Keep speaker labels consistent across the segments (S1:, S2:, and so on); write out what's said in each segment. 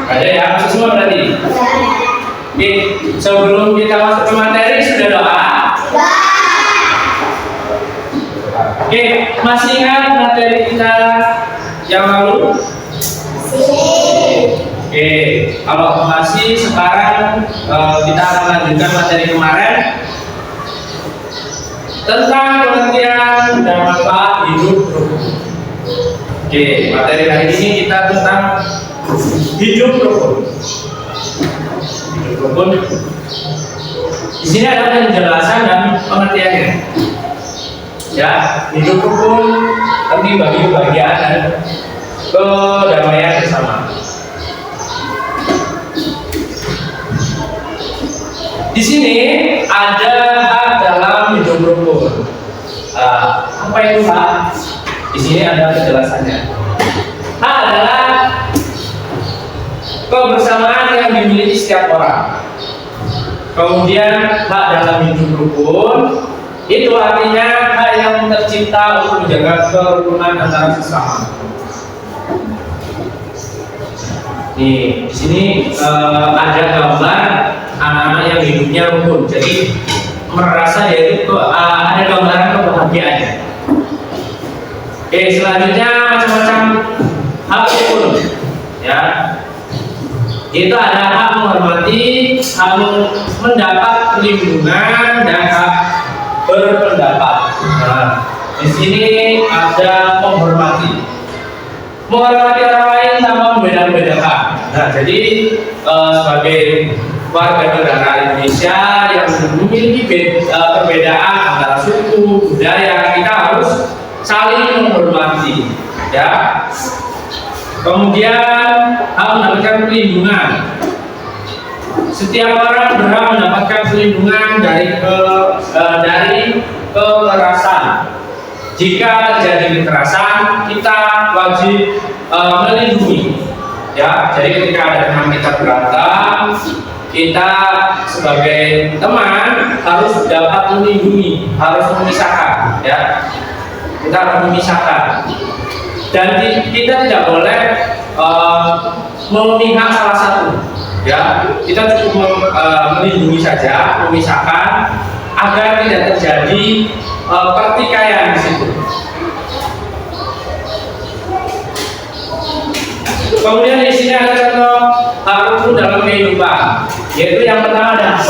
S1: Ada ya, masuk semua berarti. Oke, sebelum kita masuk ke materi sudah doa. Oke, masih ingat materi kita yang lalu? Oke, kalau masih sekarang kita akan lanjutkan materi kemarin tentang pengertian dan manfaat hidup rukun. Oke, materi hari ini kita tentang hidup rukun. Hidup rukun. Di sini ada penjelasan dan pengertiannya. Ya, hidup rukun terdiri bagi kebahagiaan dan kedamaian bersama. Di sini ada hak dalam hidup rukun. Apa itu hak? Di sini ada penjelasannya. Hak adalah kebersamaan yang dimiliki setiap orang. Kemudian hak dalam hidup rukun itu artinya hak yang tercipta untuk menjaga kerukunan antara sesama. Nih, di sini ada gambar anak-anak yang hidupnya rukun. Jadi merasa yaitu ada gambaran kebahagiaannya. Oke, selanjutnya macam-macam hak rukun. Ya, itu ada hak menghormati, hak mendapat perlindungan, dan hak berpendapat. Nah, di sini ada menghormati. Menghormati orang lain tanpa membeda-bedakan. Nah, jadi sebagai warga negara Indonesia yang memiliki perbedaan antara suku, budaya, kita harus saling menghormati, ya. Kemudian hak mendapatkan perlindungan. Setiap orang berhak mendapatkan perlindungan dari kekerasan. Jika terjadi kekerasan, kita wajib melindungi. Ya, jadi ketika ada teman kita berantem, kita sebagai teman harus dapat melindungi, harus memisahkan. Ya, kita harus memisahkan. Dan kita tidak boleh memihak salah satu. Ya, kita cukup melindungi saja, memisahkan agar tidak terjadi pertikaian di situ. Kemudian di sini ada contoh hak rukun dalam kehidupan, yaitu yang pertama adalah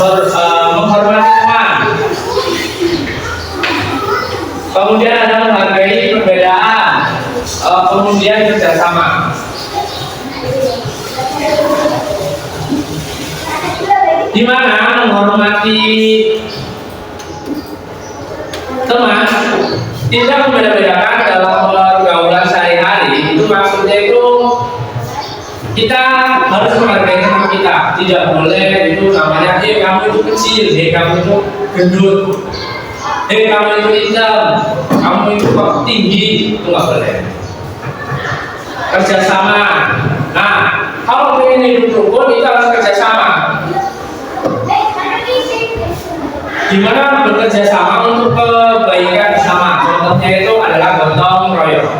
S1: menghormati teman. Kemudian ada menghargai perbedaan, kemudian kerjasama. Di mana menghormati teman tidak membeda-bedakan dalam pergaulan sehari-hari. Itu maksudnya itu kita harus menghargai teman kita. Tidak boleh itu namanya kamu itu kecil, kamu itu gendut, kamu itu hitam, kamu itu kok tinggi. Itu nggak boleh. Kerjasama. Nah, kalau ingin hidup rukun itu harus kerjasama. Gimana bekerja sama untuk kebaikan bersama? Contohnya itu adalah gotong royong.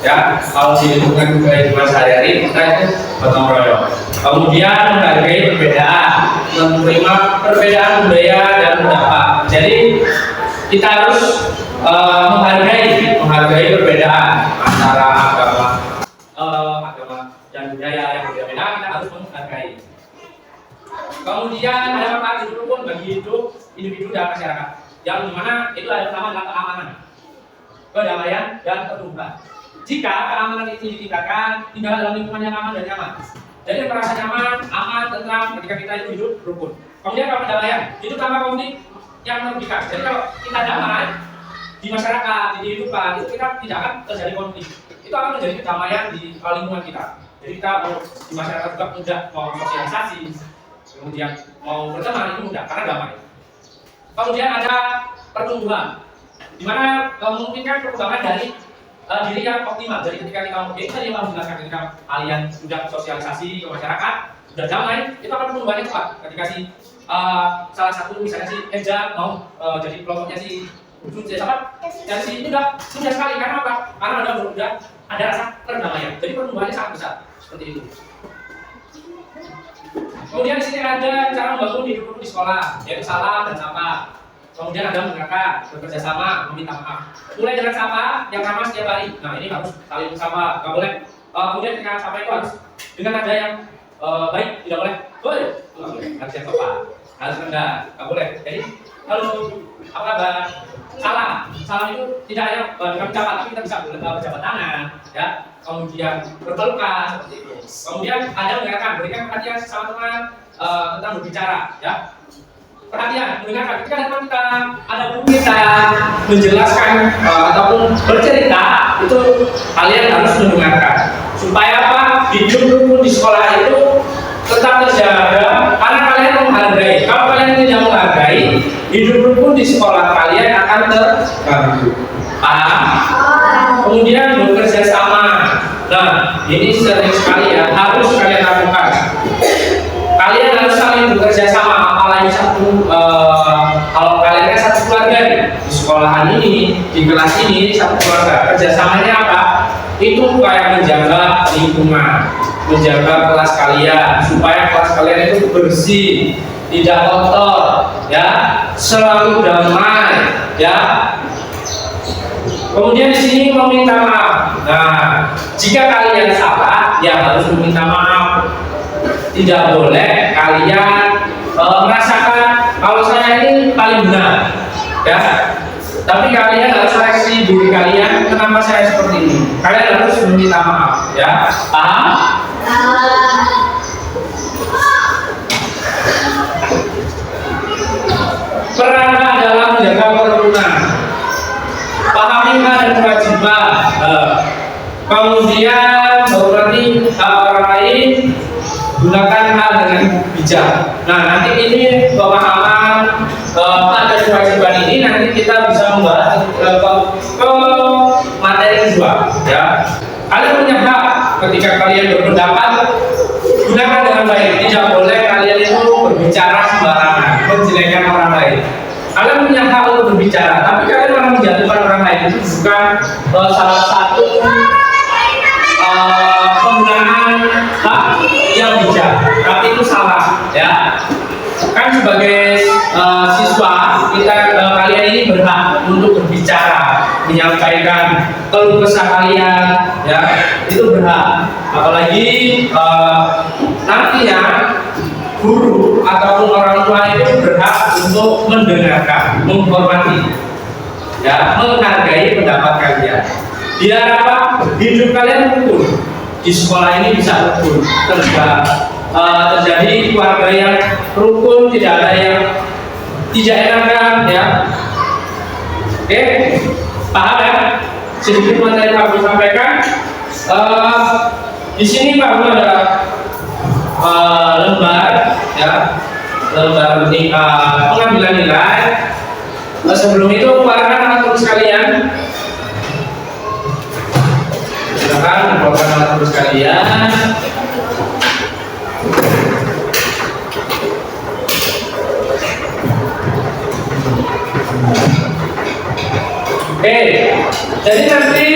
S1: Ya, kalau di lingkungan kehidupan sehari-hari kita itu gotong royong. Kemudian menghargai perbedaan, menerima perbedaan budaya dan pendapat. Jadi kita harus menghargai perbedaan antara agama dan budaya yang berbeda. Kita harus menghargai. Kemudian ada manfaat hidup rukun bagi hidup individu dan masyarakat, yang dimana itu ada pertama adalah keamanan, kedamaian, dan keterbukaan. Jika keamanan itu ditingkatkan, tinggal dalam lingkungan yang aman dan nyaman. Jadi merasa nyaman, aman, tentram ketika kita itu hidup rukun. Kemudian kalau kedamaian, hidup tanpa konflik yang merugikan. Jadi kalau kita damai di masyarakat, di kehidupan, itu kita tidak akan terjadi konflik. Itu akan menjadi kedamaian di lingkungan kita. Jadi kita di masyarakat juga mudah mau sosialisasi, kemudian mau berteman itu mudah karena damai. Kemudian ada pertumbuhan, di mana memungkinkan perkembangan dari diri yang optimal. Jadi ketika kita tadi yang menjelaskan, ketika kalian sudah sosialisasi ke masyarakat, sudah damai, itu akan pertumbuhannya cepat. Ketika salah satu misalnya si Eja mau jadi kelompoknya si Ujung siapa? Dari si itu sudah sekali. Karena apa? Karena udah ada rasa perdamaian. Jadi pertumbuhannya sangat besar seperti itu. Kemudian di sini ada cara membangun hidup rukun di sekolah, yaitu salam dan sapa. Kemudian ada mendengarkan, bekerja sama, meminta maaf. Mulai dengan sapa yang ramah setiap hari. Nah ini harus saling sapa, nggak boleh. Kemudian ketika sapa itu harus dengan nada yang baik, tidak boleh. Boleh, nggak boleh. Harus yang sopan, harus rendah, nggak boleh. Jadi halo, apa kabar? Salam itu tidak hanya dengan ucapan, tapi kita bisa berjabat tangan, ya. Kemudian berpelukan seperti itu. Kemudian ada mendengarkan, berikan perhatian sama teman tentang berbicara, ya. Perhatian, mendengarkan. Ketika teman kita ada guru kita menjelaskan ataupun bercerita, itu kalian harus mendengarkan. Supaya apa? Hidup rukun di sekolah itu tetap terjaga karena kalian menghargai. Kalau kalian tidak menghargai, hidup rukun di sekolah kalian akan terganggu. Paham? Kemudian bekerja sama. Nah, ini sering sekali ya, harus kalian lakukan. Kalian harus saling bekerja sama, apalagi kalau kalian kan satu keluarga nih, di sekolahan ini, di kelas ini satu keluarga. Kerjasamanya apa? Itu kayak menjaga lingkungan, menjaga kelas kalian supaya kelas kalian itu bersih, tidak kotor, ya, selalu damai, ya. Kemudian di sini meminta maaf. Nah, jika kalian salah, ya harus meminta maaf. Tidak boleh kalian merasakan kalau saya ini paling benar, ya. Tapi kalian harus seleksi diri kalian, kenapa saya seperti ini. Kalian harus meminta maaf, ya. Paham? Peran dalam menjaga kerukunan. Pahami hak dan kewajiban. Kemudian berarti orang lain gunakan hal dengan bijak. Nah nanti ini pemahaman hak dan kewajiban ini nanti kita bisa membahas ke materi kedua, ya. Kalian punya hak ketika kalian berpendapat, gunakan dengan baik. Tidak boleh kalian itu berbicara sembarangan, menjelekkan orang lain. Kalian punya hak untuk berbicara, tapi kalian malah menjatuhkan orang lain. Itu bukan salah satu penggunaan hak yang bijak, tapi itu salah, ya. Kan sebagai siswa kita kalian ini berhak untuk berbicara, menyampaikan keluh kesah kalian, ya, itu berhak. Apalagi nantinya guru ataupun orang tua itu berhak untuk mendengarkan, menghormati, ya, menghargai pendapat kalian. Biar apa? Hidup kalian rukun di sekolah ini bisa rukun, terjadi keluarga yang rukun, tidak ada yang tidak enakan, ya. Oke, paham ya? Sedikit materi Pak Guru sampaikan. Di sini Pak Guru ada lembar, ya, lembar pengambilan nilai. Sebelum itu keluarkan anak tulis kalian. Silakan keluarkan alat tulis kalian. Oke, jadi nanti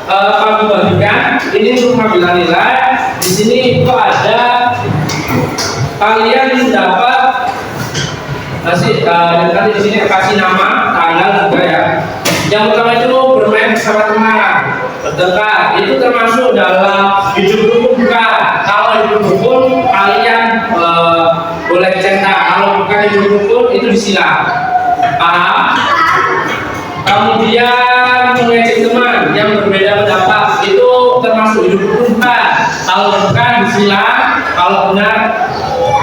S1: kami bagikan ini untuk pengambilan nilai. Di sini itu ada kalian dapat nanti di sini kasih nama, tanggal juga, ya. Yang pertama itu bermain bersama teman, berdekat. Itu termasuk dalam hidup rukun bukan? Kalau hidup rukun kalian boleh cetak. Kalau bukan hidup rukun itu disilang. Paham? Kemudian mengejek teman yang berbeda pendapat itu termasuk hidup rukun bukan? Kalau bukan disilang, kalau benar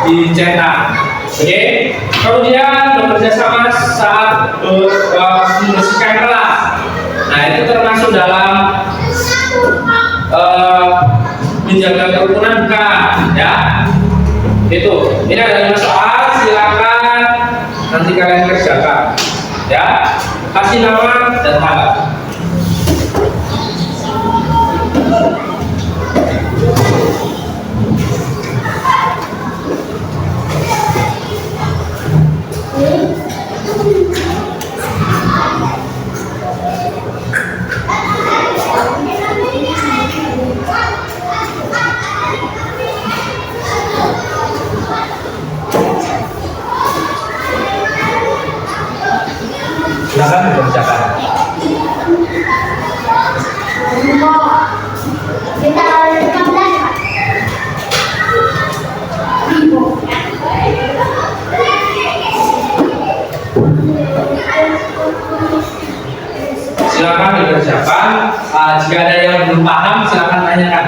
S1: dicetak. Oke. Kemudian bekerja sama saat membersihkan kelas. Nah itu termasuk dalam menjaga kerukunan bukan, ya. Itu. Ini ada 5 soal, silakan nanti kalian kerjakan, ya. Kasih nama dan tanggal. persiapan. Jika ada yang belum paham, silakan tanyakan.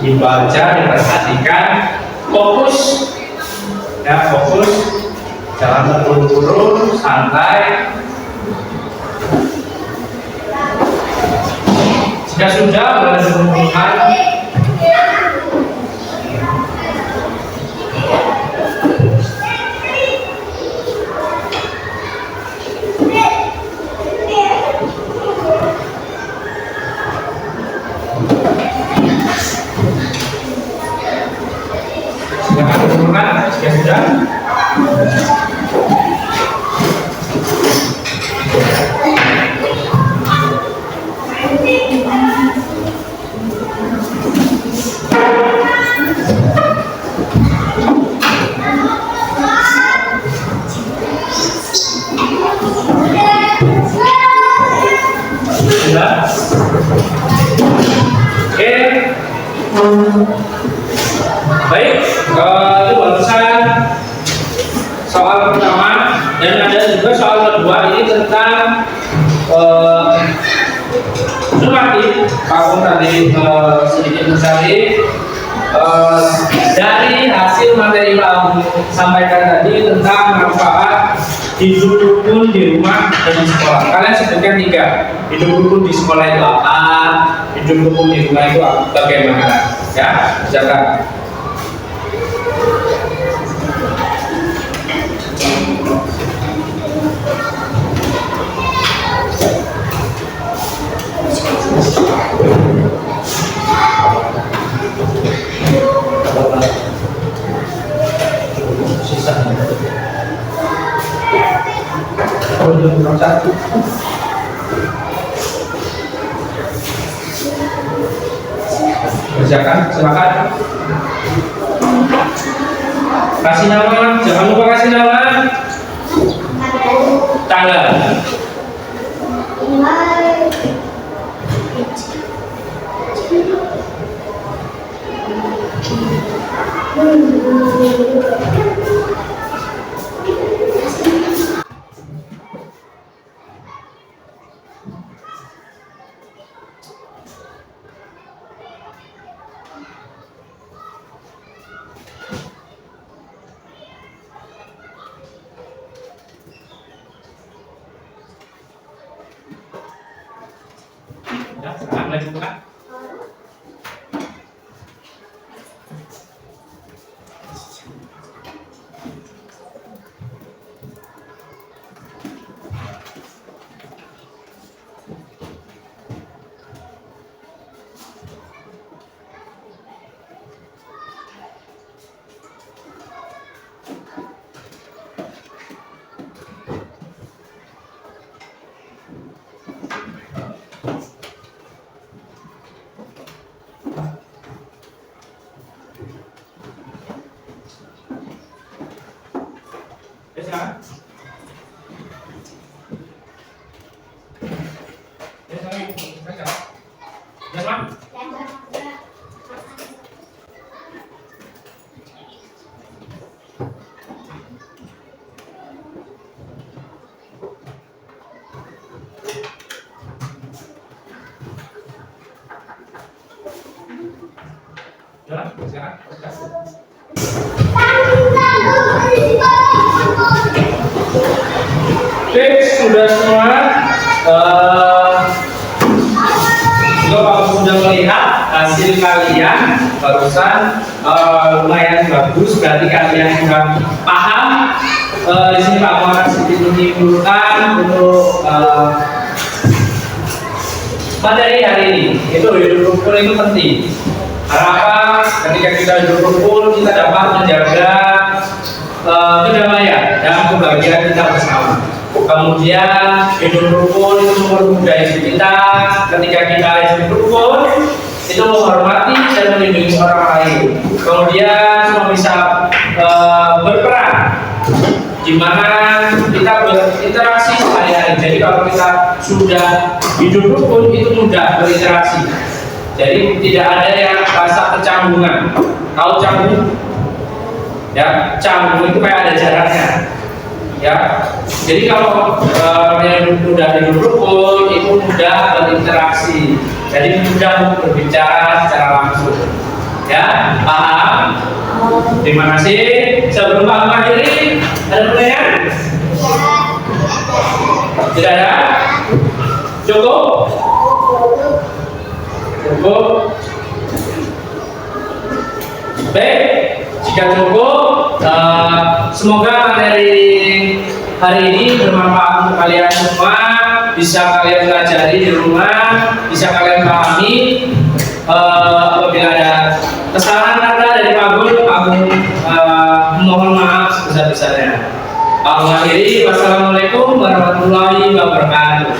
S1: Dibaca, diperhatikan, fokus, ya fokus, jangan terburu-buru, santai. Jika sudah boleh diumumkan. Silakan diumumkan jika sudah. Sudah. Oke. Baik, itu barusan soal pertama, dan ada juga soal kedua ini tentang normatif. Aku tadi sedikit mencari dari hasil materi Pak Abu sampaikan tadi tentang manfaat hidup rukun di rumah dan di sekolah. Kalian sebutkan 3. Hidup rukun di sekolah itu apa? Hidup rukun di rumah itu bagaimana? Ya, silakan. Kerjakan, silakan. Kasih nama, jangan lupa kasih nama. Tanggal. Ya, sekarang lanjutkan. Oke, sudah semua. Kalau kamu sudah melihat hasil kalian barusan lumayan bagus, berarti kalian sudah paham. Di sini Pak Muhammad akan sedikit menyimpulkan untuk materi hari ini. Itu hidup rukun itu penting. Harapan ketika kita hidup rukun kita dapat menjaga kedamaian dan kebahagiaan kita bersama. Kemudian hidup rukun itu mempermudah hidup kita. Ketika kita hidup rukun, itu menghormati dan melindungi orang lain. Kemudian semua bisa berperan di mana kita berinteraksi sehari-hari. Jadi kalau kita sudah hidup rukun itu mudah berinteraksi. Jadi tidak ada yang rasa kecanggungan. Tahu canggung? Ya, canggung itu kayak ada jaraknya. Ya, jadi kalau yang mudah hidup rukun itu mudah berinteraksi. Jadi mudah berbicara secara langsung. Ya, paham? Terima kasih. Sebelum Pak mengakhiri, ada pertanyaan? Tidak ada? Cukup? Cukup? Baik, jika cukup, semoga materi hari ini bermanfaat untuk kalian semua, bisa kalian pelajari di rumah, bisa kalian pahami. Apabila ada kesalahan kata dari Pak Gun, mohon maaf sebesar-besarnya. Pak mengakhiri, wassalamualaikum warahmatullahi wabarakatuh.